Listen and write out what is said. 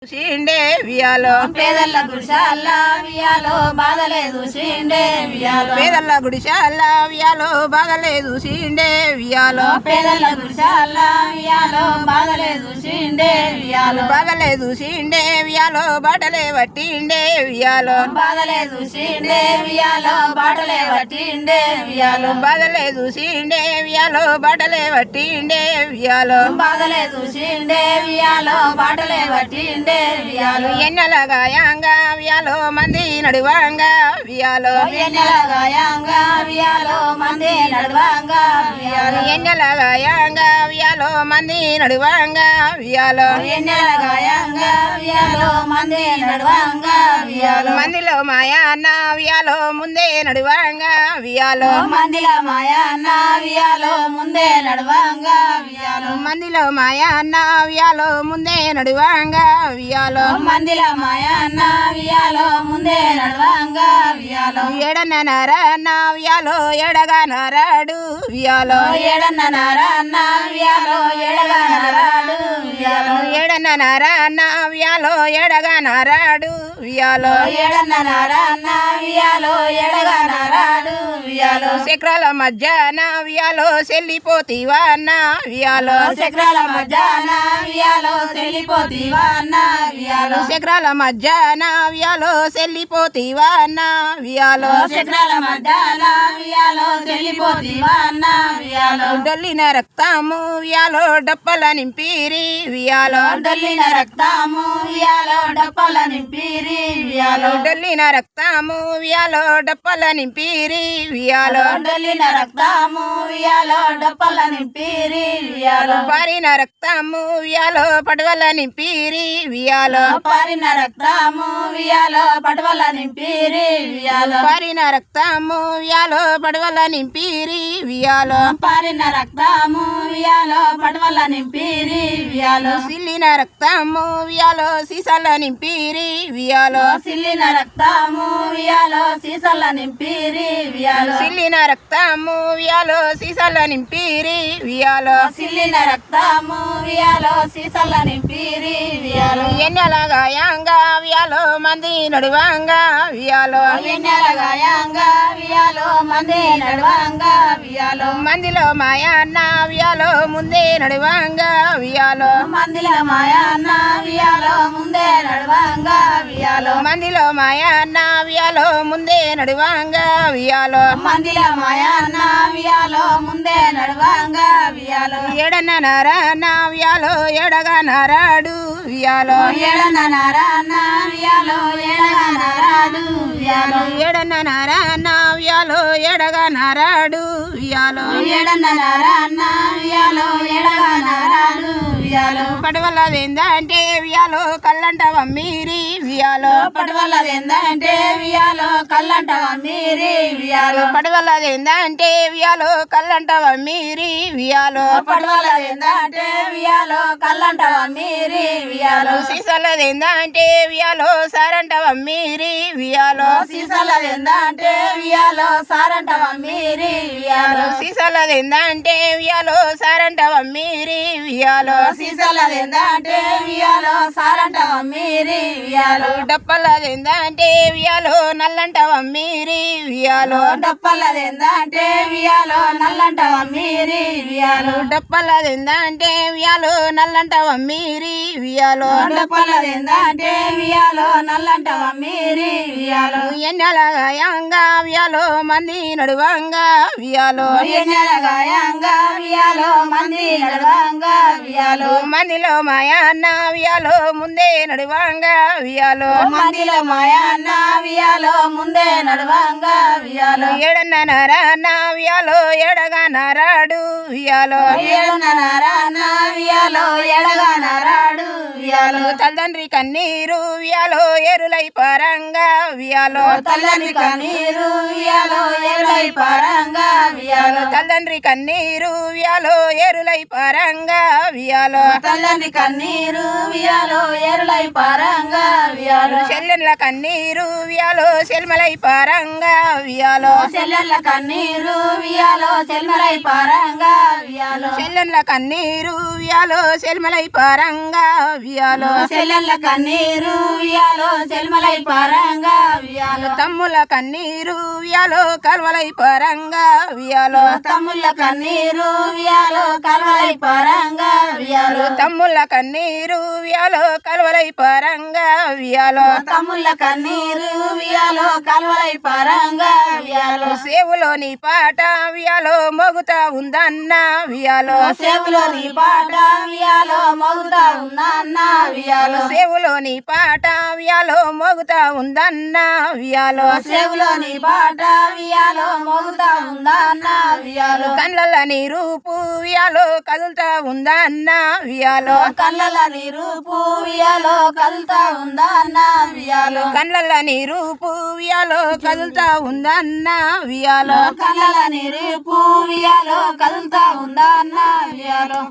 చూసిండే వియాలో పేదల గుడిసాల వియాలో బాధలేదు చూసిండే వియాలో పేదల గుడిసాల వియాలో బాధలేదు చూసిండే వియాలో పేదల గుడిసాల వియాలో బాధలేదు చూసిండే వియాలో బాధలేదు చూసిండే వియాలో బాటలే పట్టిండే వియాలో బాధలేదు చూసిండే వియాలో బాటలే పట్టిండే వియాలో బాధలేదు చూసిండే వియాలో బాటలే పట్టిండే వియాలో బాధలేదు చూసిండే వియాలో బాటలే పట్టిండే వియాలో ఎన్నెల గాయంగా వియాలో మంది నడువంగా వియాలో ఎన్నెల గాయంగా వియాలో మంది నడవంగా వియాలో ఎన్నెల గాయంగా వియాలో మంది నడువంగా వియాలో ఎన్నెల గాయంగా వియాలో మంది నడవంగా వియాలో మందిలో మాయా అన్న వియాలో ముందే నడువంగా వియాలో మందిల మాయా అన్న వియాలో ముందే నడవంగా వియాలో మందిలో మాయా అన్న వియాలో ముందే నడువంగా వియాలో మందిల మాయా అన్న వియాలో ముందే నడవంగా వియాలో ఏడన్నర అన్న వియాలో ఎడగా నారాడు వియాలో ఏడన్న నారా అన్న వియాలో ఎడగా నరాడు వియాలో ఏడన్నర అన్న వియాలో ఎడగా నారాడు వియాలో ఏడన్న నారా అన్న వియాలో ఎడగా నరాడు వియాలో చక్రాల మధ్యాహ్న వియాలో చెల్లిపోతీవా అన్న వియాలో చక్రాల మధ్యాహ్న వియాలో చెల్లిపోతీవా అన్న వియాలో చక్రాల మధ్యాహ్న వియాలో చెల్లిపోతీవా అన్న వియాలో చక్రాల మధ్యాహ్న వియాలో చెల్లిపోతీవా అన్న వియాలో డొల్లిన రక్తము వియాలో డప్పల నింపిరి వియాలో డొల్లిన రక్తము వియాలో డప్పల నింపిరి వియాలో డొల్లిన రక్తము వియాలో డప్పల నింపిరి వియాలో డొల్లిన రక్తము వియాలో డప్పల నింపిరి వియాలో పారిన రక్తము వియాలో పడవల నింపిరి వియాలో పారిన రక్తము వియాలో పటవల నింపిరి వియాలో పారిన రక్తము వియాలో పడవల నింపిరి వియాలో పారిన రక్తము వియాలో పటవల నింపిరి వియాలో సిల్లిన రక్తము వియాలో సీసాల నింపిరి వియాలో సిల్లిన రక్తము వియాలో సీసల నింపిరి వియాలో సిల్లిన రక్తము వియాలో సీసాల నింపిరి వియాలో సిల్లిన రక్తము వియాలో సీసల నింపిరి వియాలో ఎన్నెల గాయంగా వియాలో మంది నడువంగా వియాలో ఎన్నెల గాయంగా వియాలో మంది నడవంగా వియాలో మందిలో మాయా అన్న వియాలో ముందే నడువంగా వియాలో మందిల మాయా అన్న వియాలో ముందే నడవంగా వియాలో మందిలో మాయా అన్న వియాలో ముందే నడువంగా వియాలో మందిల మాయా అన్న వియాలో ముందే నడవంగా వియాలో ఏడన్నర అన్న వియాలో ఎడగా నారాడు వియాలో ఏడన్న నారా అన్న వియాలో ఏడగా నారాడు వియాలో ఏడన్నర అన్న వియాలో ఎడగా నారాడు వియాలో ఏడన్న నారా అన్న వియాలో ఏడగా నారాడు వియాలో పడవల వెంద అంటే వియాలో కల్లంట వమ్మీరి వియాలో పటవల ఏందంటే వియాలో కల్లంటవ మీరి వియాలో పడవల వెంద అంటే వియాలో కల్లంట వమ్మీరి వియాలో పటవల ఏందంటే వియాలో కల్లంటవ మీరి వియాలో సీసాల వెంద అంటే వియాలో సారంట వమ్మీరి వియాలో సీసాల ఏందంటే వియాలో సారంటవ మీరి వియాలో సీసాల వెంద అంటే వియాలో సారంట వమ్మీరి వియాలో సీసాల ఏందంటే వియాలో సారంటవ మీరి వియాలో డప్పల వెంద అంటే వియాలో నల్లంట వమ్మీరి వియాలో డప్పల ఏందంటే వియాలో నల్లంటవ మీరి వియాలో డప్పల వెంద అంటే వియాలో నల్లంట వమ్మీరి వియాలో డప్పల ఏందంటే వియాలో నల్లంటవ మీరి వియాలో ఎన్నెల గాయంగా వియాలో మంది నడువంగా వియాలో ఎన్నెల గాయంగా వియాలో మంది నడవంగా వియాలో మందిలో మాయా అన్న వియాలో ముందే నడువంగా వియాలో మందిలో మాయా అన్న వియాలో ముందే నడవంగా వియాలో ఏడన్నర అన్న వియాలో ఎడగా నారాడు వియాలో ఏడున్నర అన్న వియాలో ఎడగా నరాడు వియాలో తల్లిదండ్రి కన్నీరు వియాలో ఎరులై పరంగా వియాలో తల్లని కన్నీరు వియాలో ఎరులై పరంగా వియాలో తల్లిదండ్రి కన్నీరు వియాలో ఎరులై పరంగా వియాలో తల్లని కన్నీరు వియాలో ఎరులై పరంగా వియాలో చెల్లెన్ల కన్నీరు వియాలో సెల్మలై పరంగా వియాలో చెల్లెళ్ళ కన్నీరు వియాలో చెల్మలై పరంగా వియాలో చెల్లెన్ల కన్నీరు వియాలో సెల్మలై పరంగా వియాలో ఉయ్యాలో చెల్లెళ్ళ కన్నీరు ఉయ్యాలో చెల్మలై పరంగా ఉయ్యాలో తమ్ముల కన్నీరు ఉయ్యాలో కల్వలై పరంగా ఉయ్యాలో తమ్ముళ్ళ కన్నీరు ఉయ్యాలో కల్వలై పరంగా ఉయ్యాలో తమ్ముల కన్నీరు ఉయ్యాలో కల్వలై పరంగా ఉయ్యాలో తమ్ముళ్ళ కన్నీరు ఉయ్యాలో కల్వలై పరంగా ఉయ్యాలో సేవులోని పాట ఉయ్యాలో మోగుతా ఉందన్న ఉయ్యాలో సేవులోని పాట ఉయ్యాలో మోగుతా ఉందన్న ఉయ్యాలో సేవులోని పాట ఉయ్యాలో మోగుతా ఉందన్న ఉయ్యాలో సేవులోని పాట ఉయ్యాలో మోగుతా ఉందన్న ఉయ్యాలో కళ్ళ రూపు ఉయ్యాలో కదులుతా ఉందన్న ఉయ్యాలో కళ్ళ రూపు ఉయ్యాలో కదులుతా ఉందన్న ఉయ్యాలో కళ్ళ రూపు ఉయ్యాలో కదులుతా ఉందన్న ఉయ్యాలో కళ్ళ రూపు ఉయ్యాలో కదులుతా ఉందన్న ఉయ్యాలో